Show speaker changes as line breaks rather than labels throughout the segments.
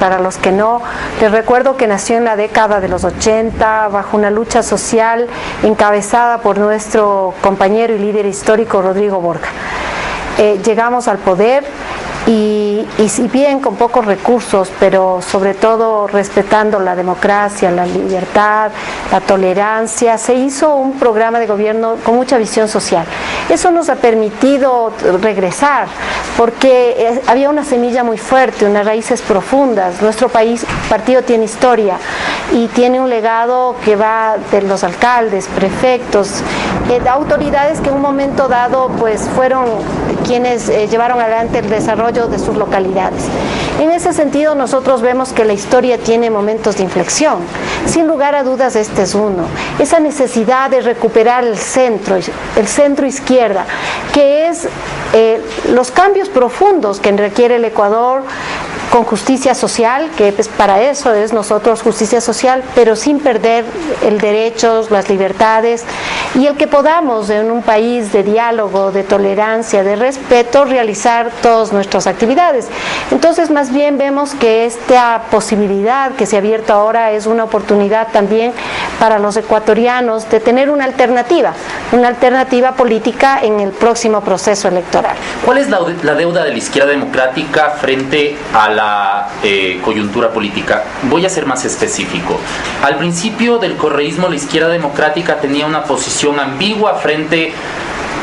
para los que no, les recuerdo que nació en la década de los 80 bajo una lucha social encabezada por nuestro compañero y líder histórico Rodrigo Borja. Llegamos al poder y si bien con pocos recursos, pero sobre todo respetando la democracia, la libertad, la tolerancia, se hizo un programa de gobierno con mucha visión social. Eso nos ha permitido regresar, porque había una semilla muy fuerte, unas raíces profundas. Nuestro partido tiene historia y tiene un legado que va de los alcaldes, prefectos, autoridades que en un momento dado pues fueron quienes llevaron adelante el desarrollo de sus localidades. En ese sentido, nosotros vemos que la historia tiene momentos de inflexión. Sin lugar a dudas, este es uno. Esa necesidad de recuperar el centro izquierda, que es los cambios profundos que requiere el Ecuador, con justicia social, que pues para eso es nosotros justicia social, pero sin perder el derecho, las libertades, y el que podamos en un país de diálogo, de tolerancia, de respeto, realizar todas nuestras actividades. Entonces, más bien vemos que esta posibilidad que se ha abierto ahora es una oportunidad también para los ecuatorianos de tener una alternativa política en el próximo proceso electoral.
¿Cuál es la deuda de la izquierda democrática frente a la coyuntura política? Voy a ser más específico. Al principio del correísmo, la izquierda democrática tenía una posición ambigua frente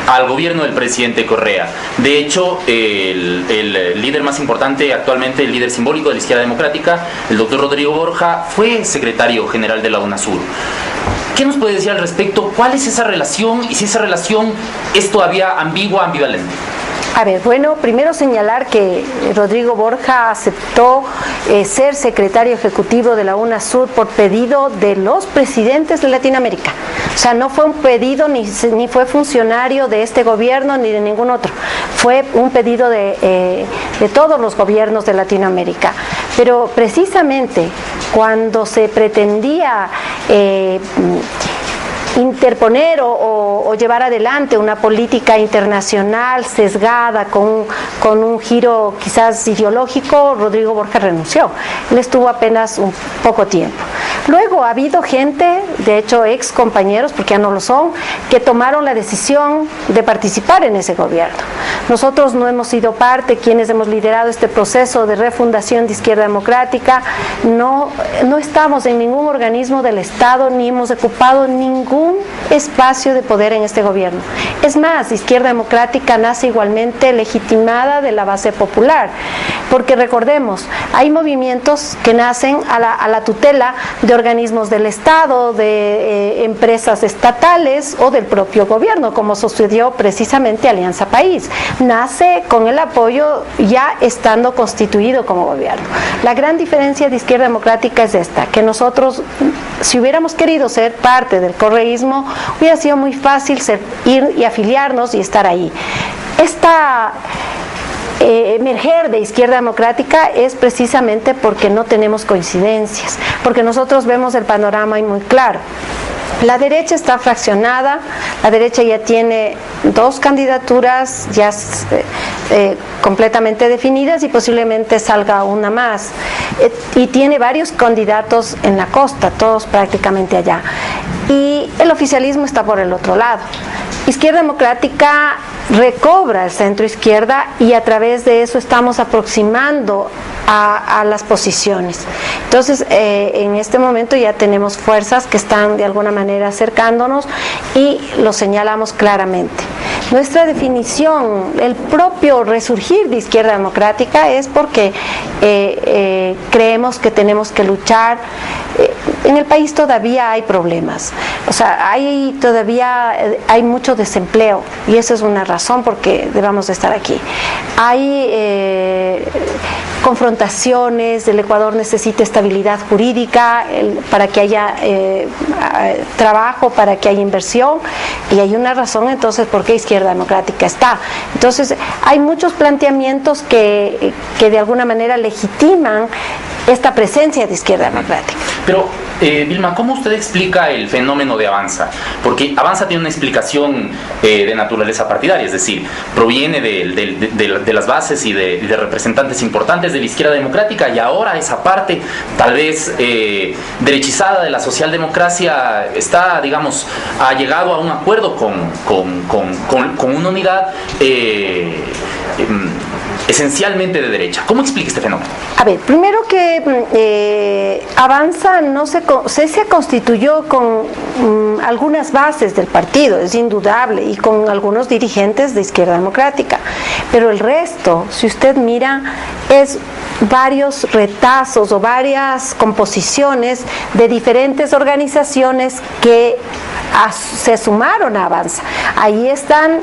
al gobierno del presidente Correa. De hecho, el líder más importante actualmente, el líder simbólico de la izquierda democrática, el doctor Rodrigo Borja, fue secretario general de la UNASUR. ¿Qué nos puede decir al respecto? ¿Cuál es esa relación y si esa relación es todavía ambigua, ambivalente?
A ver, bueno, primero señalar que Rodrigo Borja aceptó ser secretario ejecutivo de la UNASUR por pedido de los presidentes de Latinoamérica. O sea, no fue un pedido ni fue funcionario de este gobierno ni de ningún otro. Fue un pedido de todos los gobiernos de Latinoamérica. Pero precisamente cuando se pretendía interponer o llevar adelante una política internacional sesgada con un giro quizás ideológico, Rodrigo Borja renunció. Él estuvo apenas un poco tiempo. Luego ha habido gente, de hecho ex compañeros, porque ya no lo son, que tomaron la decisión de participar en ese gobierno. Nosotros no hemos sido parte, quienes hemos liderado este proceso de refundación de Izquierda Democrática, no estamos en ningún organismo del Estado ni hemos ocupado ningún espacio de poder en este gobierno. Es más, Izquierda Democrática nace igualmente legitimada de la base popular, porque recordemos, hay movimientos que nacen a la tutela de organismos del Estado, de empresas estatales o del propio gobierno, como sucedió precisamente Alianza País. Nace con el apoyo ya estando constituido como gobierno. La gran diferencia de Izquierda Democrática es esta, que nosotros, si hubiéramos querido ser parte del correísmo, hubiera sido muy fácil ir y afiliarnos y estar ahí. Emerger de Izquierda Democrática es precisamente porque no tenemos coincidencias, porque nosotros vemos el panorama muy claro. La derecha está fraccionada, la derecha ya tiene 2 candidaturas ya completamente definidas y posiblemente salga una más. Y tiene varios candidatos en la costa, todos prácticamente allá. Y el oficialismo está por el otro lado. Izquierda Democrática recobra el centro izquierda y a través de eso estamos aproximando a las posiciones. Entonces, en este momento ya tenemos fuerzas que están de alguna manera acercándonos y lo señalamos claramente. Nuestra definición, el propio resurgir de Izquierda Democrática es porque creemos que tenemos que luchar. En el país todavía hay problemas, o sea, todavía hay mucho desempleo y esa es una razón por qué debamos de estar aquí. Hay confrontaciones, el Ecuador necesita estabilidad jurídica para que haya trabajo, para que haya inversión, y hay una razón entonces por qué Izquierda Democrática está. Entonces hay muchos planteamientos que de alguna manera legitiman esta presencia de Izquierda Democrática.
Pero Vilma, ¿cómo usted explica el fenómeno de Avanza? Porque Avanza tiene una explicación de naturaleza partidaria, es decir, proviene de las bases y de representantes importantes de la izquierda democrática, y ahora esa parte, tal vez derechizada de la socialdemocracia, está, digamos, ha llegado a un acuerdo con una unidad esencialmente de derecha. ¿Cómo explica este fenómeno?
A ver, primero que Avanza no se constituyó con algunas bases del partido, es indudable, y con algunos dirigentes de izquierda democrática, pero el resto, si usted mira, es varios retazos o varias composiciones de diferentes organizaciones que se sumaron a Avanza. Ahí están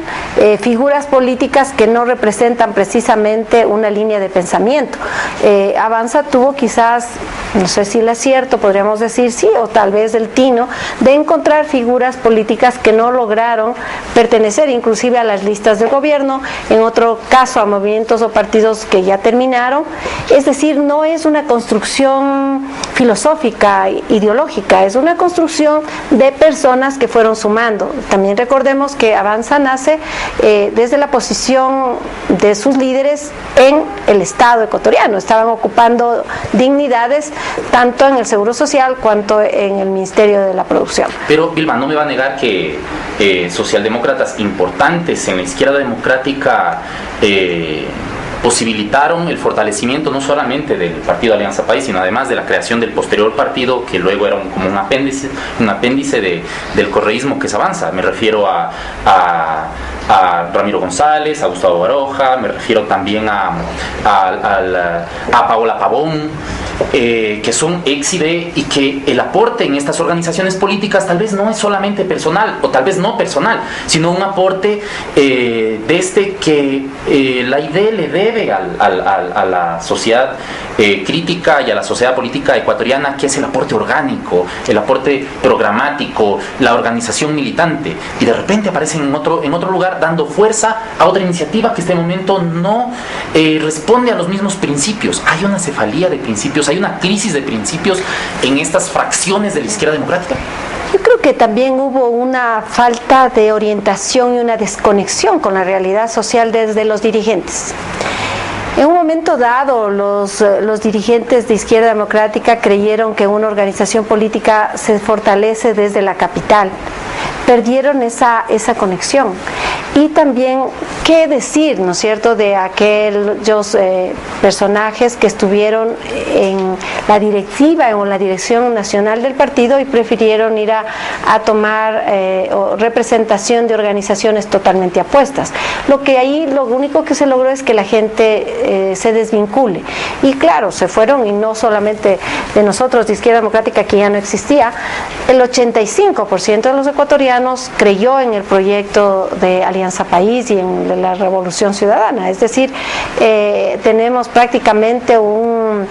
figuras políticas que no representan precisamente una línea de pensamiento. Avanza tuvo quizás, no sé si el acierto, podríamos decir sí, o tal vez el tino, de encontrar figuras políticas que no lograron pertenecer inclusive a las listas de gobierno, en otro caso a movimientos o partidos que ya terminaron. Es decir, no es una construcción filosófica, ideológica, es una construcción de personas que fueron sumando. También recordemos que Avanza nace desde la posición de sus líderes en el Estado ecuatoriano. Estaban ocupando dignidades tanto en el Seguro Social cuanto en el Ministerio de la Producción.
Pero, Vilma, no me va a negar que socialdemócratas importantes en la izquierda democrática posibilitaron el fortalecimiento no solamente del Partido Alianza País, sino además de la creación del posterior partido, que luego era como un apéndice del correísmo que es Avanza. Me refiero a Ramiro González, a Gustavo Baroja, me refiero también a Paola Pavón, que son ex IDE, y que el aporte en estas organizaciones políticas tal vez no es solamente personal, o tal vez no personal, sino un aporte desde que la IDE le debe a la sociedad crítica y a la sociedad política ecuatoriana, que es el aporte orgánico, el aporte programático, la organización militante, y de repente aparecen en otro lugar dando fuerza a otra iniciativa que en este momento no responde a los mismos principios. Hay una cefalía de principios, hay una crisis de principios en estas fracciones de la izquierda democrática.
Yo creo que también hubo una falta de orientación y una desconexión con la realidad social desde los dirigentes. En un momento dado, los dirigentes de izquierda democrática creyeron que una organización política se fortalece desde la capital. Perdieron esa conexión. Y también, ¿qué decir, no es cierto?, de aquellos personajes que estuvieron en la directiva o en la dirección nacional del partido y prefirieron ir a tomar representación de organizaciones totalmente apuestas. Lo único que se logró es que la gente se desvincule. Y claro, se fueron, y no solamente de nosotros de izquierda democrática, que ya no existía, el 85% de los ecuatorianos creyó en el proyecto de Alianza País y en la Revolución Ciudadana. Es decir, tenemos prácticamente una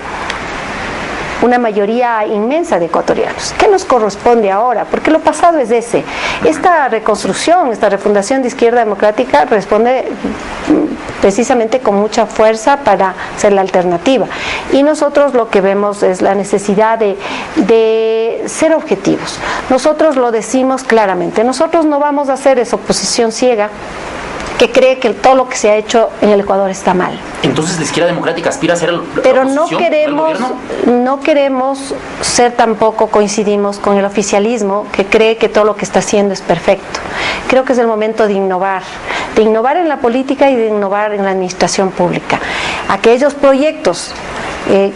mayoría inmensa de ecuatorianos. ¿Qué nos corresponde ahora? Porque lo pasado es ese. Esta reconstrucción, esta refundación de izquierda democrática responde precisamente con mucha fuerza para ser la alternativa. Y nosotros lo que vemos es la necesidad de ser objetivos. Nosotros lo decimos claramente. Nosotros no vamos a hacer esa oposición ciega que cree que todo lo que se ha hecho en el Ecuador está mal.
Entonces la izquierda democrática aspira a ser la
pero
oposición del gobierno.
No queremos ser, tampoco coincidimos con el oficialismo que cree que todo lo que está haciendo es perfecto. Creo que es el momento de innovar en la política y de innovar en la administración pública. Aquellos proyectos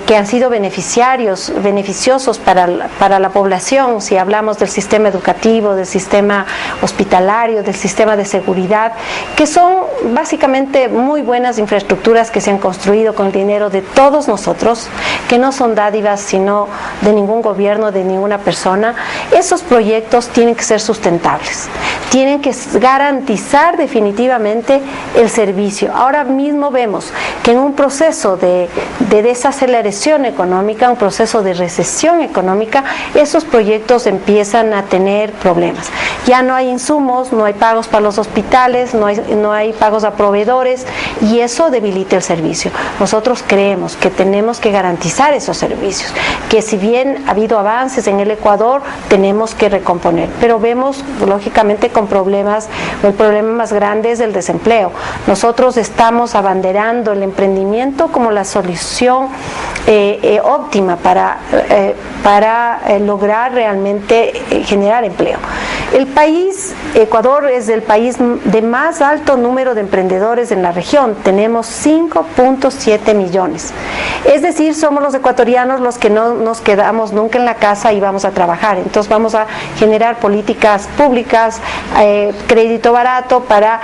que han sido beneficiosos para la población, si hablamos del sistema educativo, del sistema hospitalario, del sistema de seguridad, que son básicamente muy buenas infraestructuras que se han construido con el dinero de todos nosotros, que no son dádivas sino de ningún gobierno, de ninguna persona. Esos proyectos tienen que ser sustentables. tienen que garantizar definitivamente el servicio. Ahora mismo vemos que en un proceso de desaceleración económica, un proceso de recesión económica, esos proyectos empiezan a tener problemas. Ya no hay insumos, no hay pagos para los hospitales, no hay pagos a proveedores, y eso debilita el servicio. Nosotros creemos que tenemos que garantizar esos servicios, que si bien ha habido avances en el Ecuador, tenemos que recomponer, pero vemos lógicamente con problemas. El problema más grande es el desempleo. Nosotros estamos abanderando el emprendimiento como la solución óptima para lograr realmente generar empleo. El país, Ecuador, es el país de más alto número de emprendedores en la región. Tenemos 5.7 millones. Es decir, somos los ecuatorianos los que no nos quedamos nunca en la casa y vamos a trabajar. Entonces vamos a generar políticas públicas, crédito barato para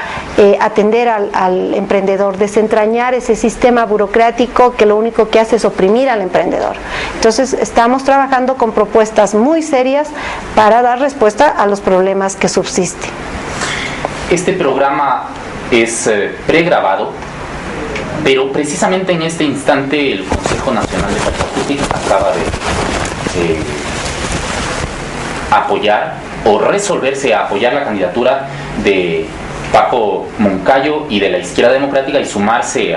atender al emprendedor, desentrañar ese sistema burocrático que lo único que hace es oprimir al emprendedor. Entonces estamos trabajando con propuestas muy serias para dar respuesta a los problemas que subsisten.
Este programa es pregrabado, pero precisamente en este instante el Consejo Nacional de Pachacutic acaba de apoyar o resolverse a apoyar la candidatura de Paco Moncayo y de la Izquierda Democrática y sumarse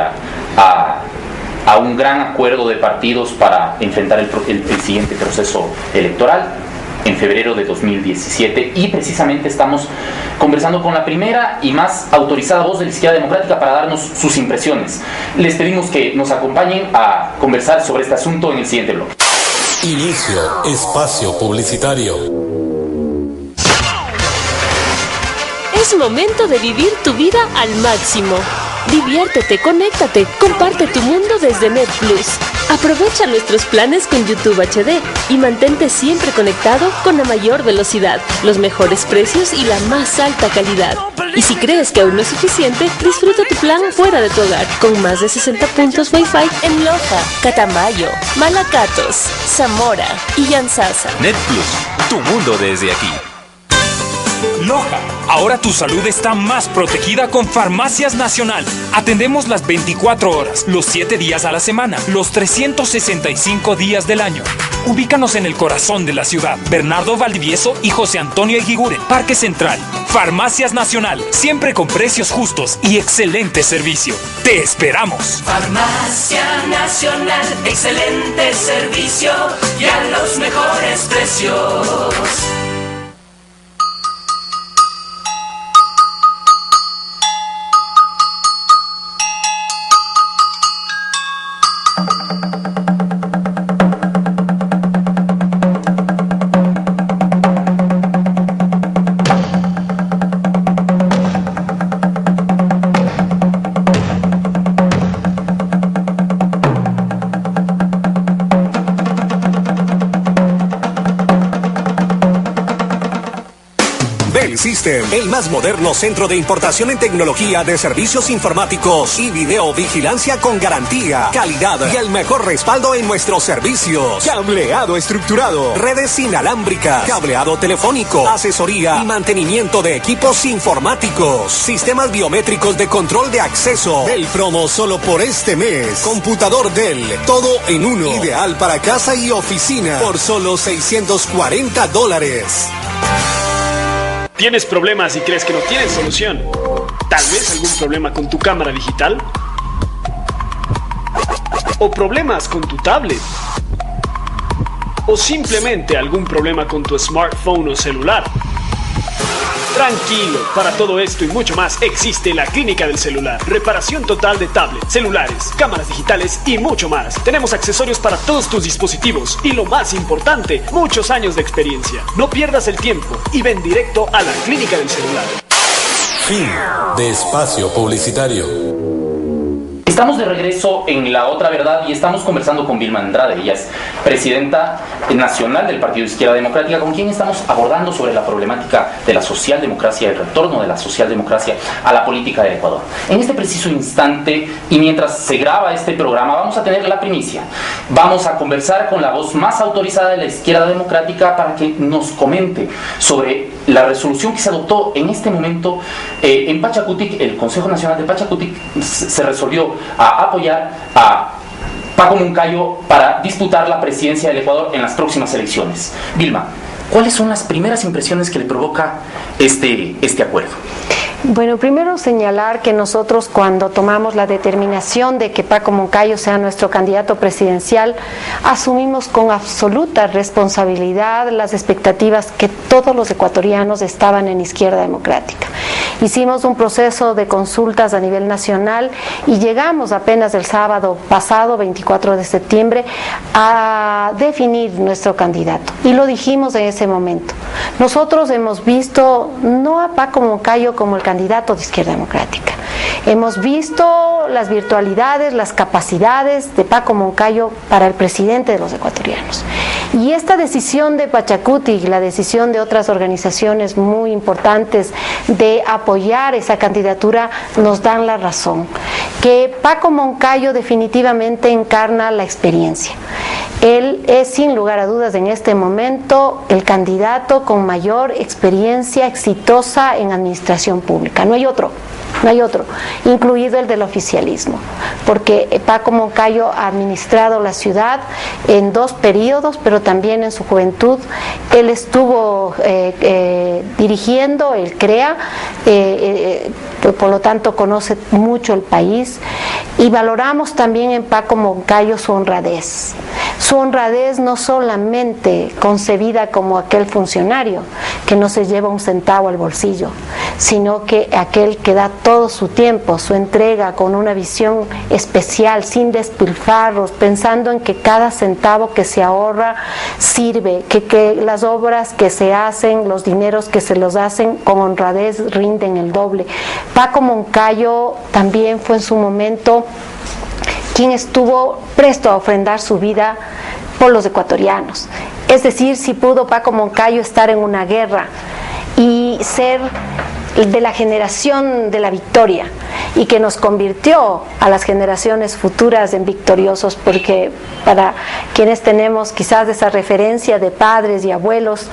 a un gran acuerdo de partidos para enfrentar el siguiente proceso electoral en febrero de 2017, y precisamente estamos conversando con la primera y más autorizada voz de la Izquierda Democrática para darnos sus impresiones. Les pedimos que nos acompañen a conversar sobre este asunto en el siguiente bloque.
Inicio espacio publicitario.
Es momento de vivir tu vida al máximo. Diviértete, conéctate, comparte tu mundo desde NetPlus. Aprovecha nuestros planes con YouTube HD y mantente siempre conectado con la mayor velocidad, los mejores precios y la más alta calidad. Y si crees que aún no es suficiente, disfruta tu plan fuera de tu hogar, con más de 60 puntos Wi-Fi en Loja, Catamayo, Malacatos, Zamora y Yanzasa.
NetPlus, tu mundo desde aquí.
Loja, ahora tu salud está más protegida con Farmacias Nacional. Atendemos las 24 horas, los 7 días a la semana, los 365 días del año. Ubícanos en el corazón de la ciudad. Bernardo Valdivieso y José Antonio Eguiguren, Parque Central. Farmacias Nacional, siempre con precios justos y excelente servicio. ¡Te esperamos!
Farmacia Nacional, excelente servicio y a los mejores precios.
System, el más moderno centro de importación en tecnología de servicios informáticos y videovigilancia con garantía, calidad y el mejor respaldo en nuestros servicios. Cableado estructurado, redes inalámbricas, cableado telefónico, asesoría y mantenimiento de equipos informáticos, sistemas biométricos de control de acceso. El promo solo por este mes. Computador Dell, todo en uno. Ideal para casa y oficina por solo $640.
¿Tienes problemas y crees que no tienes solución? ¿Tal vez algún problema con tu cámara digital? ¿O problemas con tu tablet? ¿O simplemente algún problema con tu smartphone o celular? Tranquilo, para todo esto y mucho más existe la Clínica del Celular. Reparación total de tablets, celulares, cámaras digitales y mucho más. Tenemos accesorios para todos tus dispositivos y lo más importante, muchos años de experiencia. No pierdas el tiempo y ven directo a la Clínica del Celular.
Fin de espacio publicitario.
Estamos de regreso en La Otra Verdad y estamos conversando con Vilma Andrade. Ella es presidenta nacional del Partido Izquierda Democrática, con quien estamos abordando sobre la problemática de la socialdemocracia, el retorno de la socialdemocracia a la política del Ecuador. En este preciso instante, y mientras se graba este programa, vamos a tener la primicia. Vamos a conversar con la voz más autorizada de la Izquierda Democrática para que nos comente sobre la resolución que se adoptó en este momento en Pachacutic, el Consejo Nacional de Pachacutic se resolvió a apoyar a Paco Moncayo para disputar la presidencia del Ecuador en las próximas elecciones. Vilma, ¿cuáles son las primeras impresiones que le provoca este acuerdo?
Bueno, primero señalar que nosotros cuando tomamos la determinación de que Paco Moncayo sea nuestro candidato presidencial, asumimos con absoluta responsabilidad las expectativas que todos los ecuatorianos estaban en Izquierda Democrática. Hicimos un proceso de consultas a nivel nacional y llegamos apenas el sábado pasado, 24 de septiembre, a definir nuestro candidato. Y lo dijimos en ese momento. Nosotros hemos visto no a Paco Moncayo como el candidato de Izquierda Democrática. Hemos visto las virtualidades, las capacidades de Paco Moncayo para el presidente de los ecuatorianos. Y esta decisión de Pachacutic y la decisión de otras organizaciones muy importantes de apoyar esa candidatura nos dan la razón. Que Paco Moncayo definitivamente encarna la experiencia. Él es sin lugar a dudas en este momento el candidato con mayor experiencia exitosa en administración pública. No hay otro, incluido el del oficialismo, porque Paco Moncayo ha administrado la ciudad en 2 periodos, pero también en su juventud él estuvo dirigiendo el CREA, por lo tanto conoce mucho el país, y valoramos también en Paco Moncayo su honradez no solamente concebida como aquel funcionario que no se lleva un centavo al bolsillo, sino que aquel que da todo su tiempo, su entrega con una visión especial, sin despilfarros, pensando en que cada centavo que se ahorra sirve, que las obras que se hacen, los dineros que se los hacen con honradez rinden el doble. Paco Moncayo también fue en su momento quien estuvo presto a ofrendar su vida por los ecuatorianos. Es decir, si pudo Paco Moncayo estar en una guerra y ser de la generación de la victoria y que nos convirtió a las generaciones futuras en victoriosos, porque para quienes tenemos quizás esa referencia de padres y abuelos,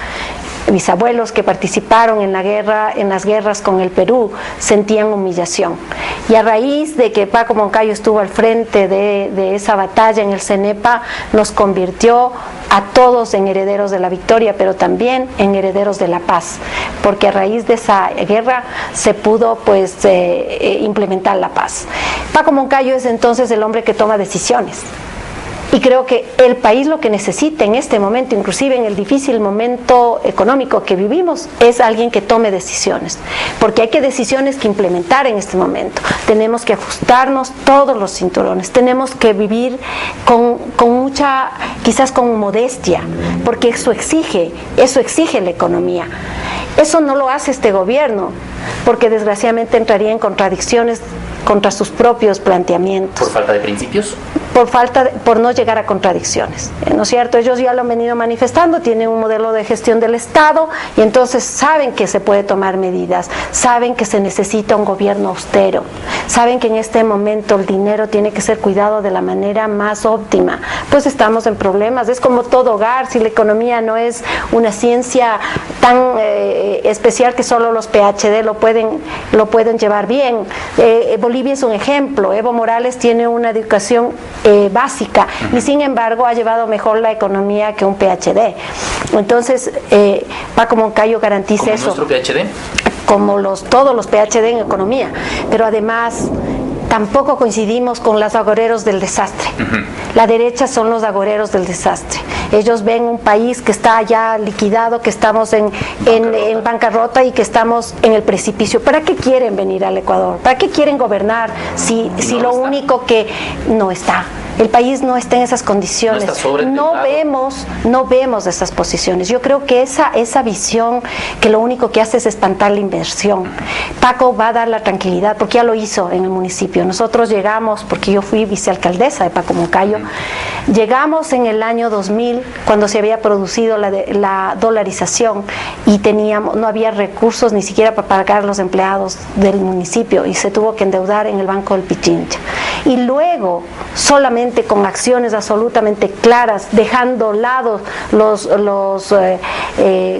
bisabuelos que participaron en la guerra, en las guerras con el Perú, sentían humillación. Y a raíz de que Paco Moncayo estuvo al frente de esa batalla en el CENEPA, nos convirtió a todos en herederos de la victoria, pero también en herederos de la paz, porque a raíz de esa guerra se pudo implementar la paz. Paco Moncayo es entonces el hombre que toma decisiones. Y creo que el país lo que necesita en este momento, inclusive en el difícil momento económico que vivimos, es alguien que tome decisiones, porque hay decisiones que implementar en este momento. Tenemos que ajustarnos todos los cinturones, tenemos que vivir con mucha, quizás con modestia, porque eso exige la economía. Eso no lo hace este gobierno, porque desgraciadamente entraría en contradicciones contra sus propios planteamientos.
¿Por falta de principios?
Por no llegar a contradicciones, ¿no es cierto? Ellos ya lo han venido manifestando, tienen un modelo de gestión del Estado y entonces saben que se puede tomar medidas, saben que se necesita un gobierno austero, saben que en este momento el dinero tiene que ser cuidado de la manera más óptima, pues estamos en problemas. Es como todo hogar, si la economía no es una ciencia tan especial que solo los PhD lo pueden llevar bien. Bolivia es un ejemplo. Evo Morales tiene una educación básica y sin embargo ha llevado mejor la economía que un PhD. Entonces Paco Moncayo garantiza eso.
¿Como nuestro PhD?
Como todos los PhD en economía, pero además tampoco coincidimos con los agoreros del desastre. La derecha son los agoreros del desastre. Ellos ven un país que está ya liquidado, que estamos en bancarrota y que estamos en el precipicio. ¿Para qué quieren venir al Ecuador? ¿Para qué quieren gobernar si lo único que no está? El país no está en esas condiciones. No vemos esas posiciones. Yo creo que esa visión que lo único que hace es espantar la inversión. Paco va a dar la tranquilidad, porque ya lo hizo en el municipio. Nosotros llegamos, porque yo fui vicealcaldesa de Paco Moncayo, llegamos en el año 2000, cuando se había producido la dolarización y no había recursos ni siquiera para pagar a los empleados del municipio y se tuvo que endeudar en el Banco del Pichincha. Y luego, solamente realmente con acciones absolutamente claras, dejando lado los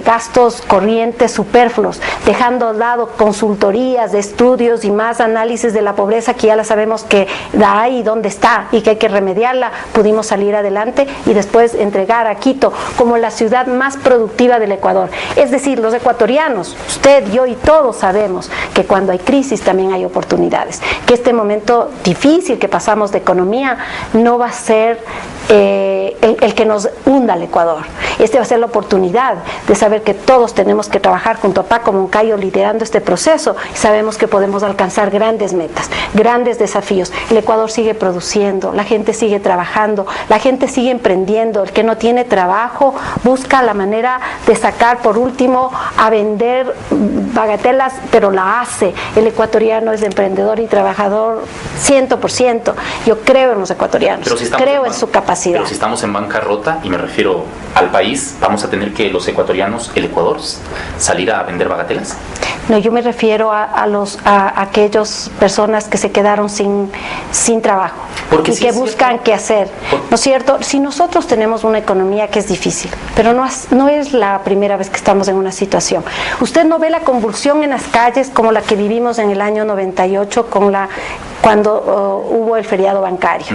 gastos corrientes superfluos, dejando lado consultorías de estudios y más análisis de la pobreza que ya la sabemos que hay y dónde está y que hay que remediarla, pudimos salir adelante y después entregar a Quito como la ciudad más productiva del Ecuador. Es decir, los ecuatorianos, usted, yo y todos sabemos que cuando hay crisis también hay oportunidades, que este momento difícil que pasamos de economía no va a ser el que nos hunda al Ecuador. Este va a ser la oportunidad de saber que todos tenemos que trabajar junto a Paco Moncayo liderando este proceso y sabemos que podemos alcanzar grandes metas, grandes desafíos. El Ecuador sigue produciendo, la gente sigue trabajando, la gente sigue emprendiendo. El que no tiene trabajo busca la manera de sacar por último a vender bagatelas, pero la hace. El ecuatoriano es emprendedor y trabajador 100%. Yo creo en los ecuatorianos, creo en su capacidad.
Pero si estamos en bancarrota, y me refiero al país, ¿vamos a tener que los ecuatorianos, el Ecuador, salir a vender bagatelas?
No, yo me refiero a aquellas personas que se quedaron sin trabajo y que buscan qué hacer, ¿no es cierto? Si nosotros tenemos una economía que es difícil, pero no es la primera vez que estamos en una situación. Usted no ve la convulsión en las calles como la que vivimos en el año 98 cuando hubo el feriado bancario.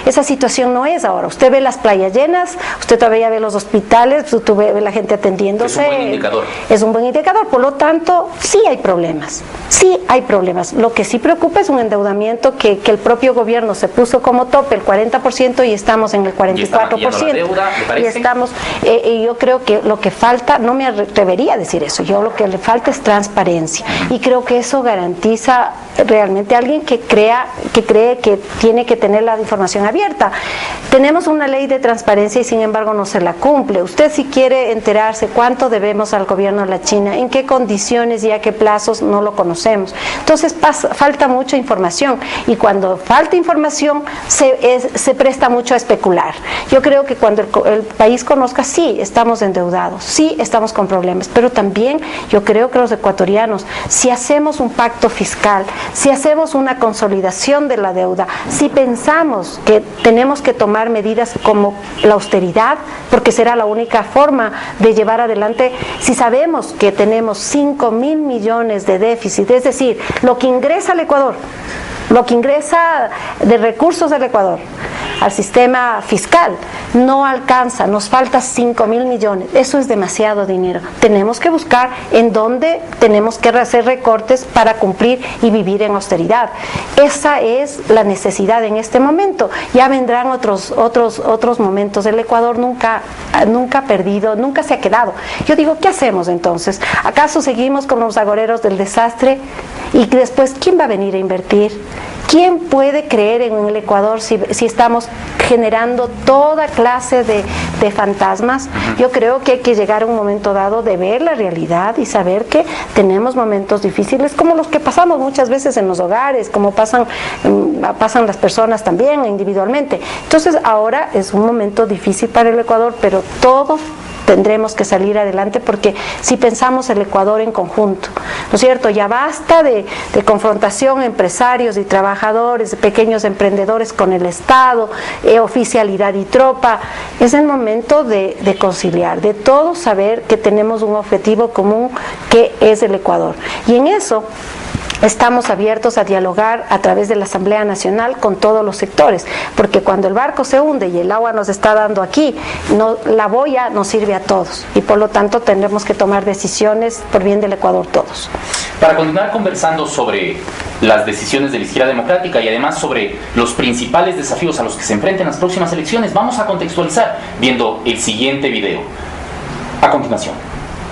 Esa situación no es ahora. Usted ve las playas llenas, usted todavía ve los hospitales, usted ve la gente atendiéndose.
Es un buen indicador.
Es un buen indicador, por lo tanto, sí hay problemas. Sí hay problemas. Lo que sí preocupa es un endeudamiento que el propio gobierno se puso como tope, el 40%, y estamos en el 44%.
Deuda, ¿le parece?
Y estamos, yo creo que lo que falta, no me atrevería a decir eso, yo lo que le falta es transparencia. Y creo que eso garantiza realmente a alguien que cree que tiene que tener la información abierta. Tenemos una ley de transparencia y sin embargo no se la cumple. Usted, si quiere enterarse cuánto debemos al gobierno de la China, en qué condiciones y a qué plazos, no lo conocemos. Entonces falta mucha información, y cuando falta información se presta mucho a especular. Yo creo que cuando el país conozca, sí, estamos endeudados, sí, estamos con problemas, pero también yo creo que los ecuatorianos, si hacemos un pacto fiscal, si hacemos una consolidación de la deuda, si pensamos que tenemos que tomar medidas como la austeridad, porque será la única forma de llevar adelante, si sabemos que tenemos 5.000 millones de déficit, es decir, lo que ingresa al Ecuador, lo que ingresa de recursos del Ecuador al sistema fiscal no alcanza, nos falta 5.000 millones, eso es demasiado dinero. Tenemos que buscar en dónde tenemos que hacer recortes para cumplir y vivir en austeridad. Esa es la necesidad en este momento. Ya vendrán otros momentos. El Ecuador nunca ha perdido, nunca se ha quedado. Yo digo, ¿qué hacemos entonces? ¿Acaso seguimos con los agoreros del desastre? Y después, ¿quién va a venir a invertir? ¿Quién puede creer en el Ecuador si estamos generando toda clase de fantasmas? Yo creo que hay que llegar a un momento dado de ver la realidad y saber que tenemos momentos difíciles como los que pasamos muchas veces en los hogares, como pasan las personas también individualmente. Entonces ahora es un momento difícil para el Ecuador, pero todos tendremos que salir adelante, porque si pensamos el Ecuador en conjunto, ¿no es cierto? Ya basta de confrontación, empresarios y trabajadores, pequeños emprendedores con el Estado, oficialidad y tropa. Es el momento de conciliar, de todos saber que tenemos un objetivo común, que es el Ecuador. Y en eso estamos abiertos a dialogar a través de la Asamblea Nacional con todos los sectores, porque cuando el barco se hunde y el agua nos está dando aquí, la boya nos sirve a todos, y por lo tanto tendremos que tomar decisiones por bien del Ecuador todos.
Para continuar conversando sobre las decisiones de la izquierda democrática y además sobre los principales desafíos a los que se enfrentan las próximas elecciones, vamos a contextualizar viendo el siguiente video. A continuación.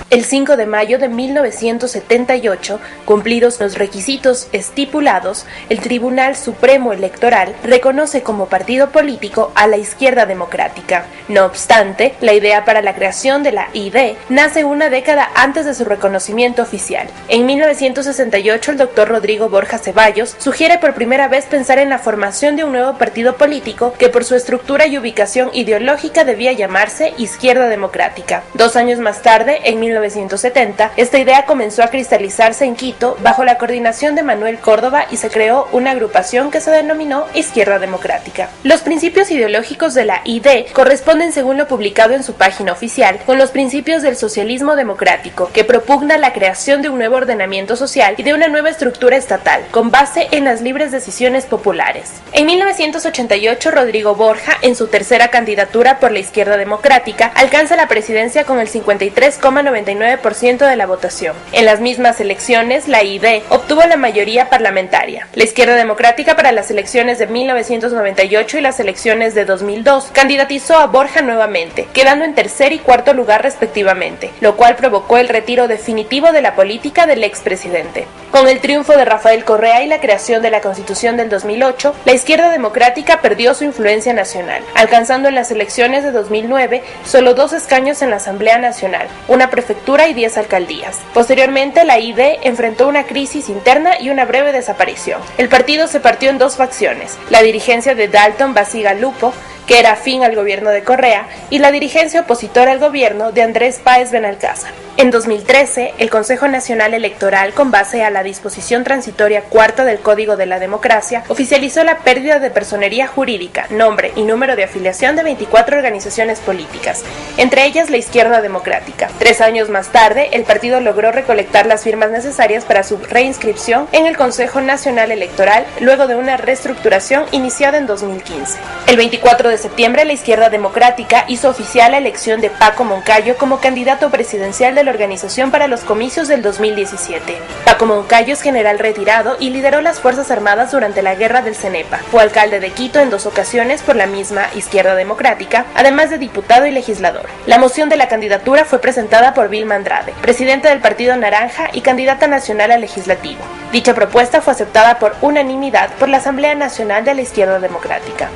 El 5 de mayo de 1978, cumplidos los requisitos estipulados, el Tribunal Supremo Electoral reconoce como partido político a la izquierda democrática. No obstante, la idea para la creación de la ID nace una década antes de su reconocimiento oficial. En 1968, el doctor Rodrigo Borja Ceballos sugiere por primera vez pensar en la formación de un nuevo partido político que por su estructura y ubicación ideológica debía llamarse Izquierda Democrática. 2 años más tarde, en 1970, esta idea comenzó a cristalizarse en Quito bajo la coordinación de Manuel Córdoba y se creó una agrupación que se denominó Izquierda Democrática. Los principios ideológicos de la ID corresponden, según lo publicado en su página oficial, con los principios del socialismo democrático, que propugna la creación de un nuevo ordenamiento social y de una nueva estructura estatal, con base en las libres decisiones populares. En 1988, Rodrigo Borja, en su tercera candidatura por la Izquierda Democrática, alcanza la presidencia con el 53,99% de la votación. En las mismas elecciones, la ID obtuvo la mayoría parlamentaria. La Izquierda Democrática, para las elecciones de 1998 y las elecciones de 2002, candidatizó a Borja nuevamente, quedando en tercer y cuarto lugar respectivamente, lo cual provocó el retiro definitivo de la política del expresidente. Con el triunfo de Rafael Correa y la creación de la Constitución del 2008, la Izquierda Democrática perdió su influencia nacional, alcanzando en las elecciones de 2009 solo 2 escaños en la Asamblea Nacional, una prefectura y 10 alcaldías. Posteriormente, la ID enfrentó una crisis interna y una breve desaparición. El partido se partió en 2 facciones: la dirigencia de Dalton Basiga Lupo, que era afín al gobierno de Correa, y la dirigencia opositora al gobierno de Andrés Páez Benalcázar. En 2013, el Consejo Nacional Electoral, con base a la disposición transitoria cuarta del Código de la Democracia, oficializó la pérdida de personería jurídica, nombre y número de afiliación de 24 organizaciones políticas, entre ellas la Izquierda Democrática. 3 años más tarde, el partido logró recolectar las firmas necesarias para su reinscripción en el Consejo Nacional Electoral, luego de una reestructuración iniciada en 2015. El 24 de septiembre, la Izquierda Democrática hizo oficial la elección de Paco Moncayo como candidato presidencial de la organización para los comicios del 2017. Paco Moncayo es general retirado y lideró las Fuerzas Armadas durante la Guerra del Cenepa. Fue alcalde de Quito en 2 ocasiones por la misma Izquierda Democrática, además de diputado y legislador. La moción de la candidatura fue presentada por Vilma Andrade, presidenta del Partido Naranja y candidata nacional al legislativo. Dicha propuesta fue aceptada por unanimidad por la Asamblea Nacional de la Izquierda Democrática.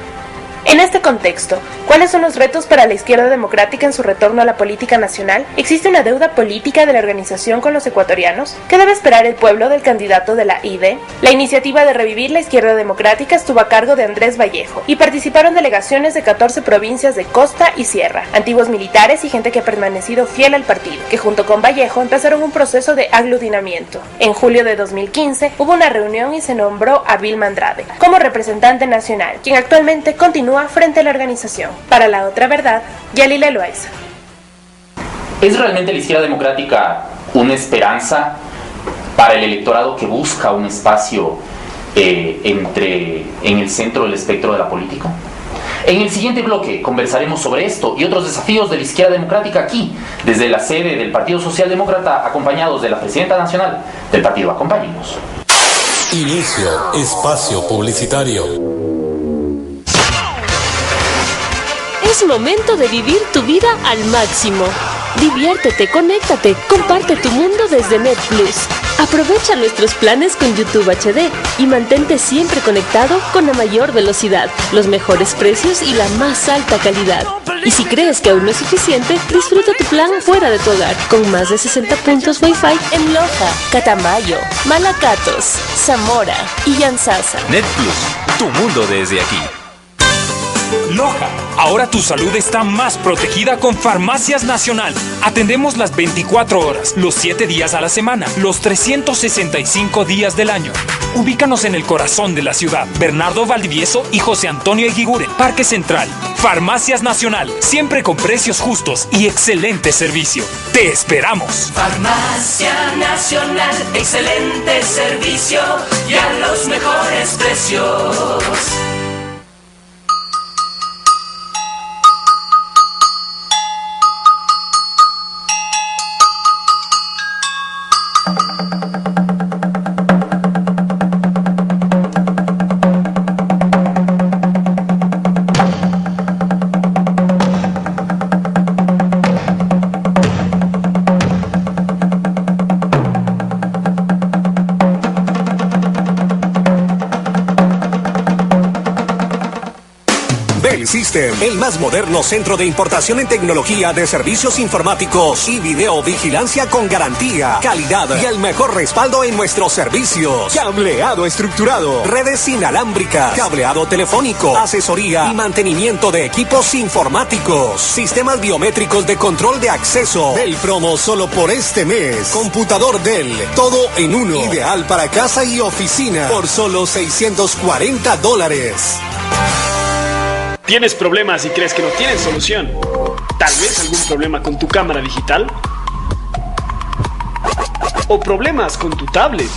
En este contexto, ¿cuáles son los retos para la Izquierda Democrática en su retorno a la política nacional? ¿Existe una deuda política de la organización con los ecuatorianos? ¿Qué debe esperar el pueblo del candidato de la ID? La iniciativa de revivir la Izquierda Democrática estuvo a cargo de Andrés Vallejo y participaron delegaciones de 14 provincias de costa y sierra, antiguos militares y gente que ha permanecido fiel al partido, que junto con Vallejo empezaron un proceso de aglutinamiento. En julio de 2015 hubo una reunión y se nombró a Vilma Andrade como representante nacional, quien actualmente continúa frente a la organización. Para La Otra Verdad, Yalila Loaiza.
¿Es realmente la Izquierda Democrática una esperanza para el electorado que busca un espacio en el centro del espectro de la política? En el siguiente bloque conversaremos sobre esto y otros desafíos de la Izquierda Democrática aquí, desde la sede del Partido Socialdemócrata, acompañados de la presidenta nacional del partido. Acompáñenos.
Inicio espacio publicitario.
Es momento de vivir tu vida al máximo. Diviértete, conéctate, comparte tu mundo desde NetPlus. Aprovecha nuestros planes con YouTube HD y mantente siempre conectado con la mayor velocidad, los mejores precios y la más alta calidad. Y si crees que aún no es suficiente, disfruta tu plan fuera de tu hogar, con más de 60 puntos Wi-Fi en Loja, Catamayo, Malacatos, Zamora y Yanzasa.
NetPlus, tu mundo desde aquí.
Loja, ahora tu salud está más protegida con Farmacias Nacional. Atendemos las 24 horas, los 7 días a la semana, los 365 días del año. Ubícanos en el corazón de la ciudad, Bernardo Valdivieso y José Antonio Eguiguren, Parque Central. Farmacias Nacional, siempre con precios justos y excelente servicio. ¡Te esperamos!
Farmacia Nacional, excelente servicio y a los mejores precios.
System, el más moderno centro de importación en tecnología de servicios informáticos y videovigilancia con garantía, calidad y el mejor respaldo en nuestros servicios. Cableado estructurado, redes inalámbricas, cableado telefónico, asesoría y mantenimiento de equipos informáticos, sistemas biométricos de control de acceso. Del promo solo por este mes. Computador Dell, todo en uno. Ideal para casa y oficina por solo $640.
¿Tienes problemas y crees que no tienen solución? ¿Tal vez algún problema con tu cámara digital? ¿O problemas con tu tablet?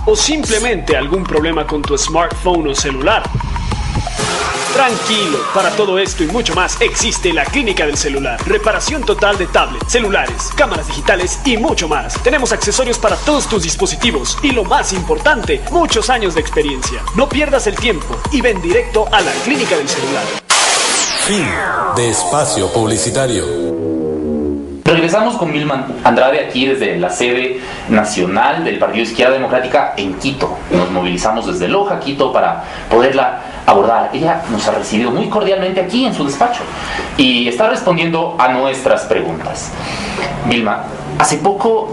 ¿O simplemente algún problema con tu smartphone o celular? Tranquilo, para todo esto y mucho más existe la Clínica del Celular. Reparación total de tablets, celulares, cámaras digitales y mucho más. Tenemos accesorios para todos tus dispositivos y lo más importante, muchos años de experiencia. No pierdas el tiempo y ven directo a la Clínica del Celular.
Fin de espacio publicitario.
Regresamos con Vilma Andrade aquí desde la sede nacional del Partido Izquierda Democrática en Quito. Nos movilizamos desde Loja, Quito, para poderla abordar. Ella nos ha recibido muy cordialmente aquí en su despacho y está respondiendo a nuestras preguntas. Vilma, hace poco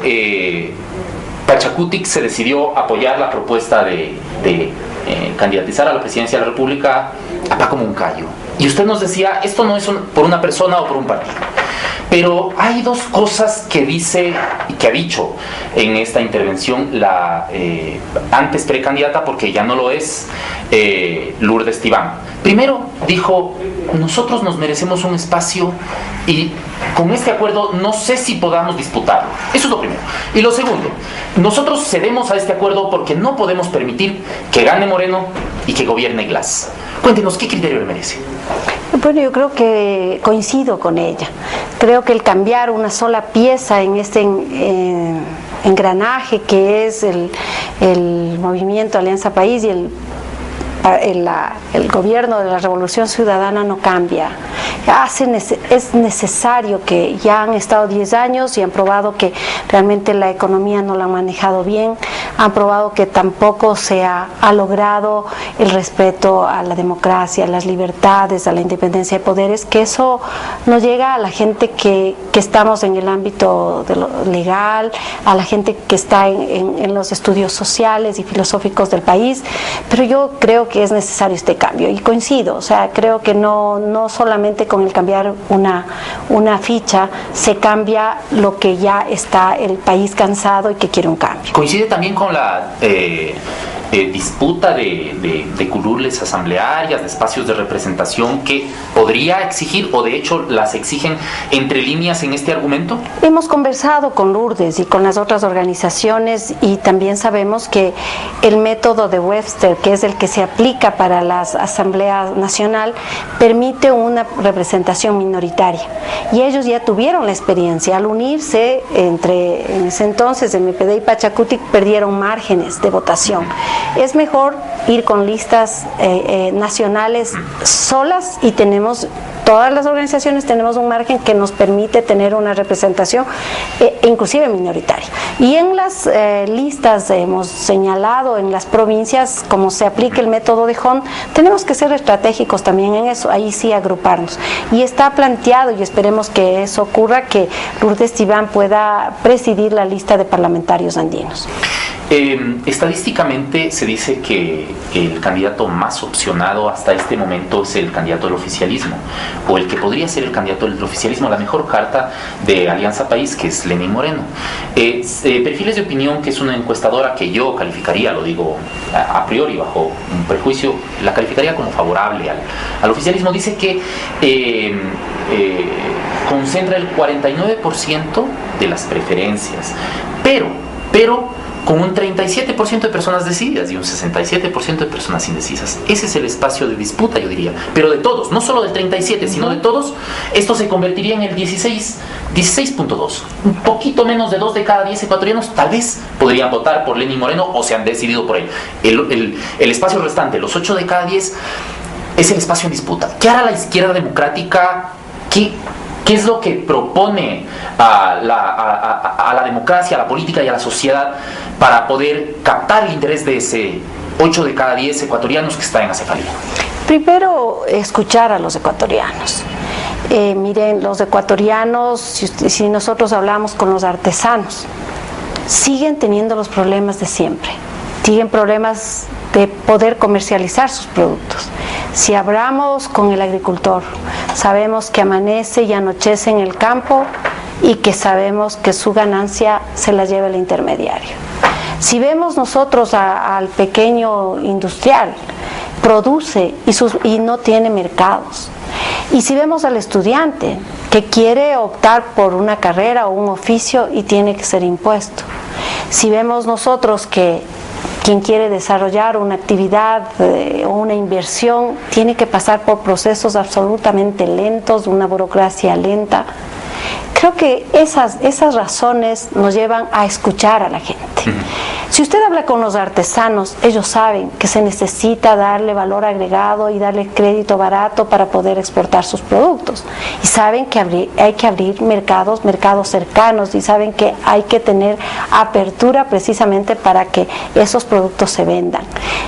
Pachacutic se decidió apoyar la propuesta de candidatizar a la presidencia de la República a Paco Moncayo. Y usted nos decía, esto no es por una persona o por un partido. Pero hay dos cosas que dice y que ha dicho en esta intervención la antes precandidata, porque ya no lo es, Lourdes Tibán. Primero dijo, nosotros nos merecemos un espacio y con este acuerdo no sé si podamos disputarlo. Eso es lo primero. Y lo segundo, nosotros cedemos a este acuerdo porque no podemos permitir que gane Moreno y que gobierne Glass. Cuéntenos, ¿qué criterio le merece?
Bueno, yo creo que coincido con ella. Creo que el cambiar una sola pieza en este engranaje que es el movimiento Alianza País y el gobierno de la Revolución Ciudadana no cambia. Es necesario, que ya han estado 10 años y han probado que realmente la economía no la han manejado bien, han probado que tampoco se ha logrado el respeto a la democracia, a las libertades, a la independencia de poderes, que eso no llega a la gente que estamos en el ámbito de lo legal, a la gente que está en los estudios sociales y filosóficos del país. Pero yo creo que es necesario este cambio y coincido, o sea, creo que no solamente con el cambiar una ficha se cambia lo que ya está el país cansado y que quiere un cambio.
Coincide también con la disputa de curules asamblearias, de espacios de representación que podría exigir, o de hecho las exigen entre líneas en este argumento.
Hemos conversado con Lourdes y con las otras organizaciones y también sabemos que el método de Webster, que es el que se aplica para la Asamblea Nacional, permite una representación minoritaria y ellos ya tuvieron la experiencia. Al unirse en ese entonces MPD y Pachacutic perdieron márgenes de votación. Es mejor ir con listas nacionales solas y todas las organizaciones tenemos un margen que nos permite tener una representación inclusive minoritaria. Y en las listas hemos señalado en las provincias, como se aplica el método de Hon, tenemos que ser estratégicos también en eso, ahí sí agruparnos. Y está planteado, y esperemos que eso ocurra, que Lourdes Tibán pueda presidir la lista de parlamentarios andinos.
Estadísticamente se dice que el candidato más opcionado hasta este momento es el candidato del oficialismo, o el que podría ser el candidato del oficialismo, la mejor carta de Alianza País, que es Lenín Moreno. Perfiles de Opinión, que es una encuestadora que yo calificaría, lo digo a priori bajo un prejuicio, la calificaría como favorable al oficialismo, dice que concentra el 49% de las preferencias, pero con un 37% de personas decididas y un 67% de personas indecisas. Ese es el espacio de disputa, yo diría, pero de todos, no solo del 37, sino de todos. Esto se convertiría en el 16.2, un poquito menos de 2 de cada 10 ecuatorianos tal vez podrían votar por Lenín Moreno o se han decidido por él. El espacio restante, los 8 de cada 10, es el espacio en disputa. ¿Qué hará la izquierda democrática? ¿Qué es lo que propone a la democracia, a la política y a la sociedad para poder captar el interés de 8 de cada 10 ecuatorianos que están en acefalía?
Primero, escuchar a los ecuatorianos. Miren, los ecuatorianos, si nosotros hablamos con los artesanos, siguen teniendo los problemas de siempre. Tienen problemas de poder comercializar sus productos. Si hablamos con el agricultor, sabemos que amanece y anochece en el campo y que sabemos que su ganancia se la lleva el intermediario. Si vemos nosotros al pequeño industrial, produce y no tiene mercados. Y si vemos al estudiante que quiere optar por una carrera o un oficio y tiene que ser impuesto. Si vemos nosotros que quien quiere desarrollar una actividad o una inversión tiene que pasar por procesos absolutamente lentos, una burocracia lenta. Creo que esas razones nos llevan a escuchar a la gente. Si usted habla con los artesanos, ellos saben que se necesita darle valor agregado y darle crédito barato para poder exportar sus productos. Y saben que hay que abrir mercados cercanos, y saben que hay que tener apertura precisamente para que esos productos se vendan.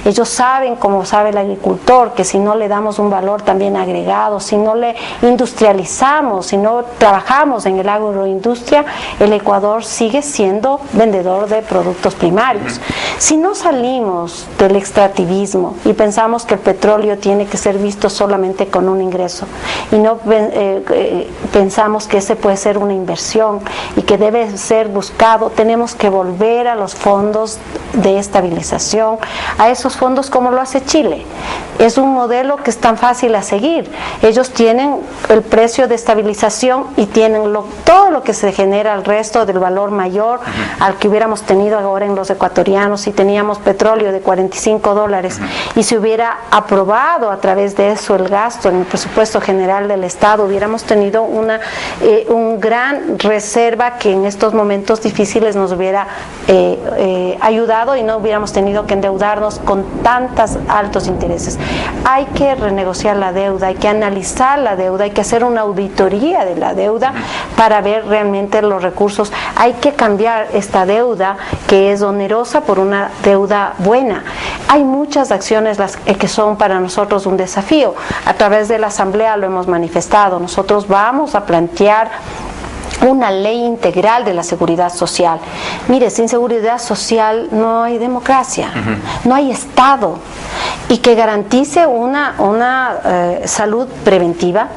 Ellos saben, como sabe el agricultor, que si no le damos un valor también agregado, si no le industrializamos, si no trabajamos en el agroindustria, el Ecuador sigue siendo vendedor de productos primarios. Si no salimos del extractivismo y pensamos que el petróleo tiene que ser visto solamente con un ingreso y no pensamos que ese puede ser una inversión y que debe ser buscado, tenemos que volver a los fondos de estabilización, a esos fondos como lo hace Chile. Es un modelo que es tan fácil a seguir. Ellos tienen el precio de estabilización y tienen todo lo que se genera al resto del valor mayor al que hubiéramos tenido ahora en los ecuatorianos si teníamos petróleo de $45 y se hubiera aprobado a través de eso el gasto en el presupuesto general del Estado, hubiéramos tenido un gran reserva que en estos momentos difíciles nos hubiera ayudado y no hubiéramos tenido que endeudarnos con tantos altos intereses. Hay que renegociar la deuda, hay que analizar la deuda, hay que hacer una auditoría de la deuda para ver realmente los recursos. Hay que cambiar esta deuda que es onerosa por una deuda buena. Hay muchas acciones que son para nosotros un desafío. A través de la Asamblea lo hemos manifestado. Nosotros vamos a plantear una ley integral de la seguridad social. Mire, sin seguridad social no hay democracia, no hay Estado, y que garantice una salud preventiva,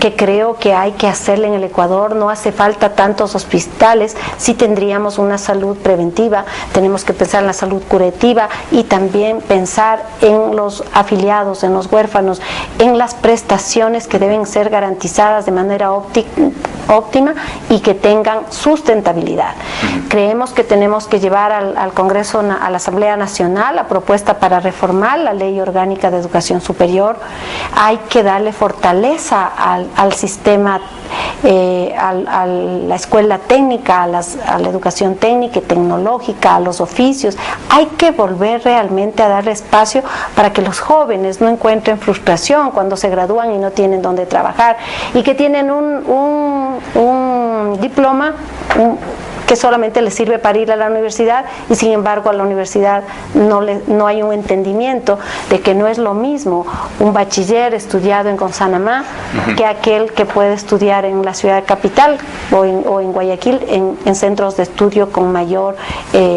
que creo que hay que hacerle en el Ecuador. No hace falta tantos hospitales, sí tendríamos una salud preventiva. Tenemos que pensar en la salud curativa y también pensar en los afiliados, en los huérfanos, en las prestaciones que deben ser garantizadas de manera óptima y que tengan sustentabilidad. Creemos que tenemos que llevar al Congreso, a la Asamblea Nacional, la propuesta para reformar la Ley Orgánica de Educación Superior. Hay que darle fortaleza al sistema, a la escuela técnica, a la educación técnica y tecnológica, a los oficios. Hay que volver realmente a darle espacio para que los jóvenes no encuentren frustración cuando se gradúan y no tienen dónde trabajar, y que tienen un diploma que solamente les sirve para ir a la universidad, y sin embargo a la universidad no hay un entendimiento de que no es lo mismo un bachiller estudiado en Gonzanamá que aquel que puede estudiar en la ciudad capital o en Guayaquil en centros de estudio con mayor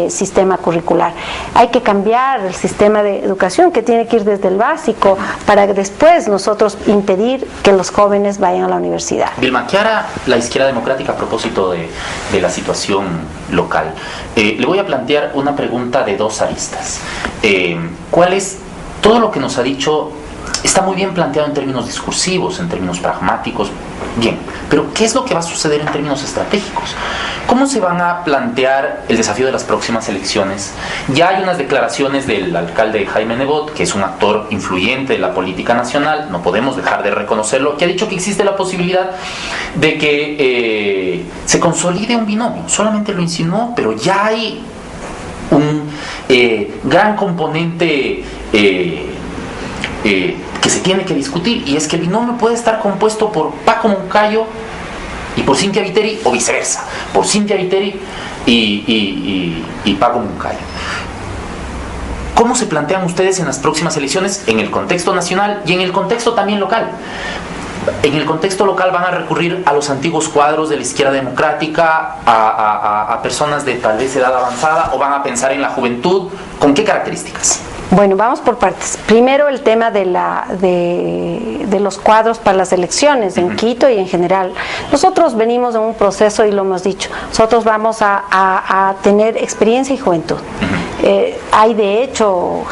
sistema curricular. Hay que cambiar el sistema de educación, que tiene que ir desde el básico para después nosotros impedir que los jóvenes vayan a la universidad.
Vilma, ¿qué hará la izquierda democrática a propósito de la situación local? Le voy a plantear una pregunta de dos aristas. ¿Cuál es todo lo que nos ha dicho? Está muy bien planteado en términos discursivos, en términos pragmáticos, bien, pero ¿qué es lo que va a suceder en términos estratégicos? ¿Cómo se van a plantear el desafío de las próximas elecciones? Ya hay unas declaraciones del alcalde Jaime Nebot, que es un actor influyente de la política nacional, no podemos dejar de reconocerlo, que ha dicho que existe la posibilidad de que se consolide un binomio. Solamente lo insinuó, pero ya hay un gran componente que se tiene que discutir, y es que el binomio puede estar compuesto por Paco Moncayo y por Cynthia Viteri, o viceversa, por Cynthia Viteri y Paco Moncayo. ¿Cómo se plantean ustedes en las próximas elecciones en el contexto nacional y en el contexto también local? En el contexto local van a recurrir a los antiguos cuadros de la izquierda democrática, a personas de tal vez edad avanzada, o van a pensar en la juventud. ¿Con qué características?
Bueno, vamos por partes. Primero el tema de los cuadros para las elecciones en Quito y en general. Nosotros venimos de un proceso y lo hemos dicho. Nosotros vamos a tener experiencia y juventud. Hay de hecho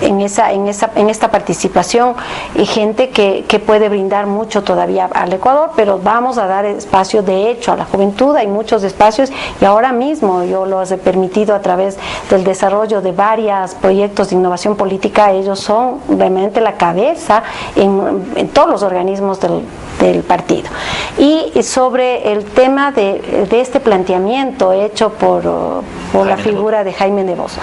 en esta participación gente que puede brindar mucho todavía al Ecuador, pero vamos a dar espacio de hecho a la juventud. Hay muchos espacios y ahora mismo yo los he permitido a través del desarrollo de varios proyectos de innovación política. Ellos son realmente la cabeza en todos los organismos del partido. Y sobre el tema de este planteamiento hecho por la figura de Jaime Devos,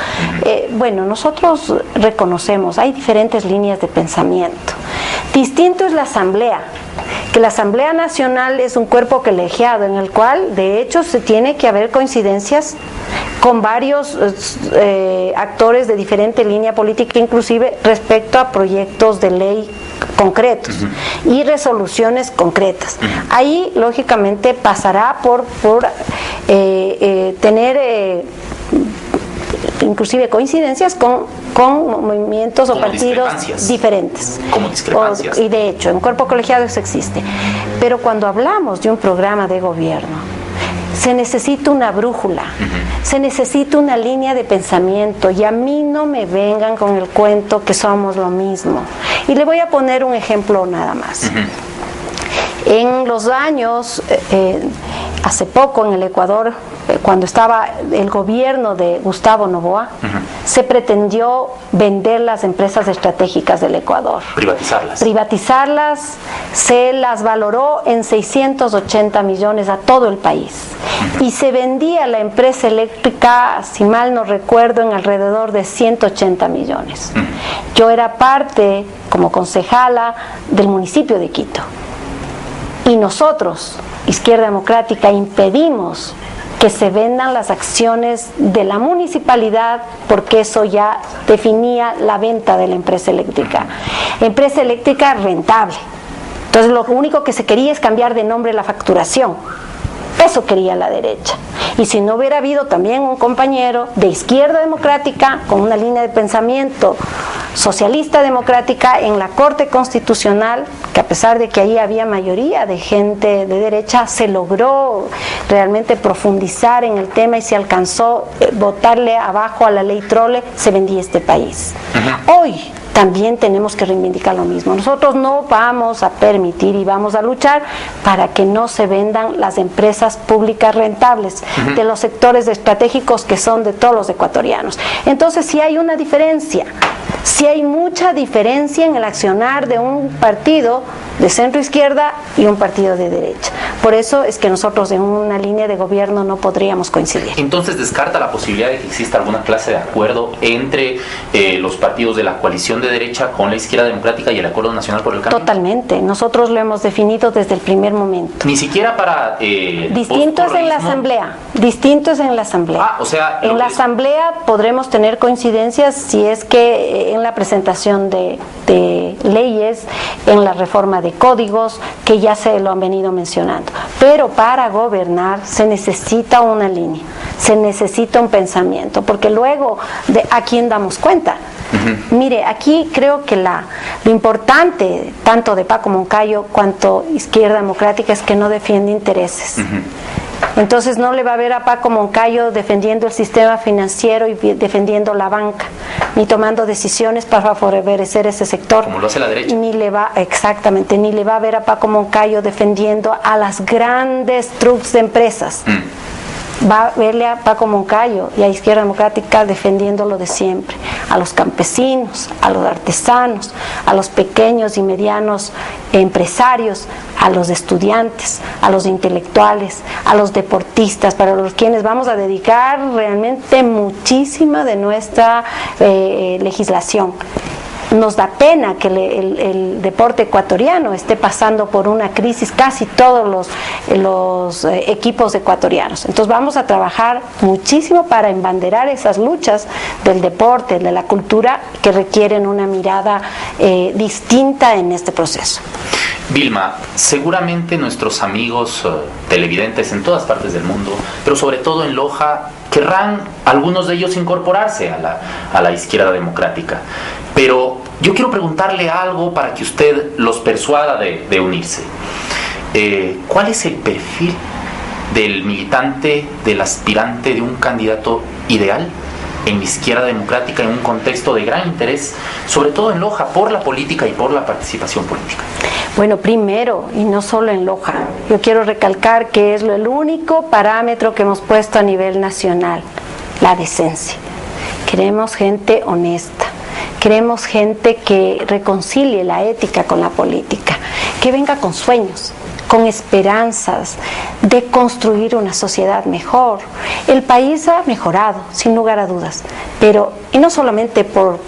bueno, nosotros reconocemos, hay diferentes líneas de pensamiento. Distinto es la Asamblea, que la Asamblea Nacional es un cuerpo colegiado en el cual de hecho se tiene que haber coincidencias con varios actores de diferente línea política, inclusive respecto a proyectos de ley concretos y resoluciones concretas. Ahí lógicamente pasará por tener inclusive coincidencias con movimientos o partidos diferentes.
Como discrepancias.
Y de hecho, en cuerpo colegiado eso existe. Pero cuando hablamos de un programa de gobierno, se necesita una brújula, se necesita una línea de pensamiento, y a mí no me vengan con el cuento que somos lo mismo. Y le voy a poner un ejemplo nada más. En los años, hace poco en el Ecuador, cuando estaba el gobierno de Gustavo Noboa, se pretendió vender las empresas estratégicas del Ecuador. Privatizarlas, se las valoró en 680 millones a todo el país. Y se vendía la empresa eléctrica, si mal no recuerdo, en alrededor de 180 millones. Yo era parte, como concejala, del municipio de Quito. Y nosotros, Izquierda Democrática, impedimos que se vendan las acciones de la municipalidad, porque eso ya definía la venta de la empresa eléctrica. Empresa eléctrica rentable. Entonces lo único que se quería es cambiar de nombre la facturación. Eso quería la derecha. Y si no hubiera habido también un compañero de Izquierda Democrática con una línea de pensamiento socialista democrática en la Corte Constitucional, que a pesar de que ahí había mayoría de gente de derecha, se logró realmente profundizar en el tema y se alcanzó botarle abajo a la ley Trole, se vendía este país. Hoy también tenemos que reivindicar lo mismo. Nosotros no vamos a permitir y vamos a luchar para que no se vendan las empresas públicas rentables de los sectores estratégicos que son de todos los ecuatorianos. Entonces, sí hay una diferencia, sí hay mucha diferencia en el accionar de un partido de centro izquierda y un partido de derecha. Por eso es que nosotros en una línea de gobierno no podríamos coincidir.
Entonces, ¿descarta la posibilidad de que exista alguna clase de acuerdo entre los partidos de la coalición de derecha con la Izquierda Democrática y el Acuerdo Nacional por el Cambio?
Totalmente, nosotros lo hemos definido desde el primer momento.
Ni siquiera para...
distinto es en la Asamblea, distinto es en la Asamblea.
O sea,
en la Asamblea podremos tener coincidencias si es que en la presentación de leyes, en la reforma de códigos, que ya se lo han venido mencionando. Pero para gobernar se necesita una línea, se necesita un pensamiento, porque luego ¿a quién damos cuenta? Mire, aquí creo que lo importante, tanto de Paco Moncayo cuanto Izquierda Democrática, es que no defiende intereses. Entonces no le va a ver a Paco Moncayo defendiendo el sistema financiero y defendiendo la banca, ni tomando decisiones para favorecer ese sector.
Como lo hace la derecha.
Ni le va a ver a Paco Moncayo defendiendo a las grandes trucks de empresas. Va a verle a Paco Moncayo y a Izquierda Democrática defendiendo lo de siempre, a los campesinos, a los artesanos, a los pequeños y medianos empresarios, a los estudiantes, a los intelectuales, a los deportistas, para los quienes vamos a dedicar realmente muchísima de nuestra legislación. Nos da pena que el deporte ecuatoriano esté pasando por una crisis, casi todos los equipos ecuatorianos. Entonces vamos a trabajar muchísimo para embanderar esas luchas del deporte, de la cultura, que requieren una mirada distinta en este proceso.
Vilma, seguramente nuestros amigos televidentes en todas partes del mundo, pero sobre todo en Loja, querrán algunos de ellos incorporarse a la izquierda democrática. Pero yo quiero preguntarle algo para que usted los persuada de unirse. ¿Cuál es el perfil del militante, del aspirante, de un candidato ideal en la izquierda democrática en un contexto de gran interés, sobre todo en Loja, por la política y por la participación política?
Bueno, primero, y no solo en Loja, yo quiero recalcar que es el único parámetro que hemos puesto a nivel nacional, la decencia. Queremos gente honesta, queremos gente que reconcilie la ética con la política, que venga con sueños, con esperanzas de construir una sociedad mejor. El país ha mejorado, sin lugar a dudas, pero, y no solamente por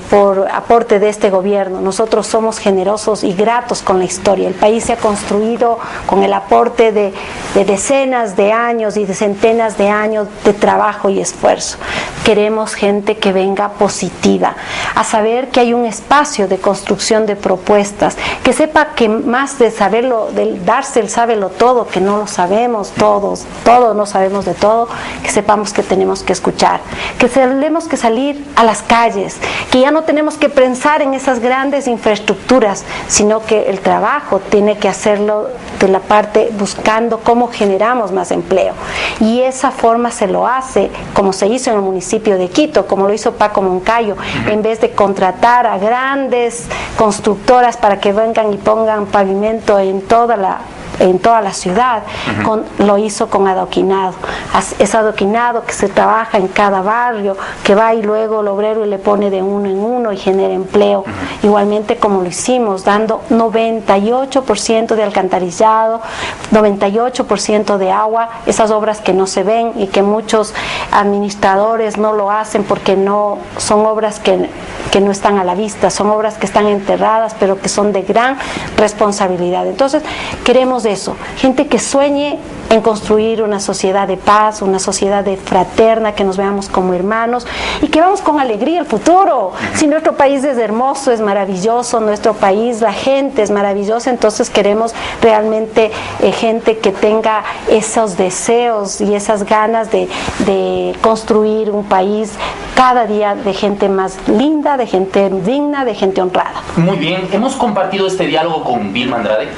aporte de este gobierno, nosotros somos generosos y gratos con la historia. El país se ha construido con el aporte de decenas de años y de centenas de años de trabajo y esfuerzo. Queremos gente que venga positiva, a saber que hay un espacio de construcción de propuestas, que sepa que más de saberlo, del darse el sábelo todo, que no lo sabemos todos no sabemos de todo, que sepamos que tenemos que escuchar, que tenemos que salir a las calles, que ya no tenemos que pensar en esas grandes infraestructuras, sino que el trabajo tiene que hacerlo de la parte buscando cómo generamos más empleo. Y esa forma se lo hace, como se hizo en el municipio de Quito, como lo hizo Paco Moncayo, en vez de contratar a grandes constructoras para que vengan y pongan pavimento en toda la ciudad, lo hizo con adoquinado. Es adoquinado que se trabaja en cada barrio, que va y luego el obrero y le pone de uno en uno y genera empleo. Igualmente como lo hicimos, dando 98% de alcantarillado, 98% de agua, esas obras que no se ven y que muchos administradores no lo hacen porque no son obras que no están a la vista, son obras que están enterradas, pero que son de gran responsabilidad. Entonces, queremos eso, gente que sueñe en construir una sociedad de paz, una sociedad fraterna, que nos veamos como hermanos y que vamos con alegría al futuro. Si nuestro país es hermoso, es maravilloso, nuestro país, la gente es maravillosa, entonces queremos realmente gente que tenga esos deseos y esas ganas de construir un país cada día de gente más linda, de gente digna, de gente honrada.
Muy bien, hemos compartido este diálogo con Vilma Andrade.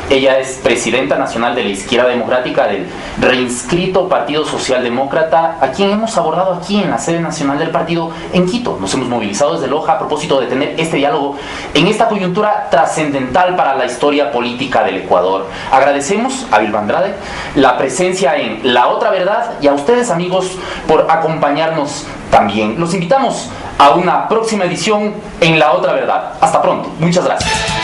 Ella es presidenta nacional de la Izquierda Democrática del reinscrito Partido Socialdemócrata, a quien hemos abordado aquí en la sede nacional del partido en Quito. Nos hemos movilizado desde Loja a propósito de tener este diálogo en esta coyuntura trascendental para la historia política del Ecuador. Agradecemos a Vilma Andrade la presencia en La Otra Verdad y a ustedes, amigos, por acompañarnos también. Los invitamos a una próxima edición en La Otra Verdad. Hasta pronto. Muchas gracias.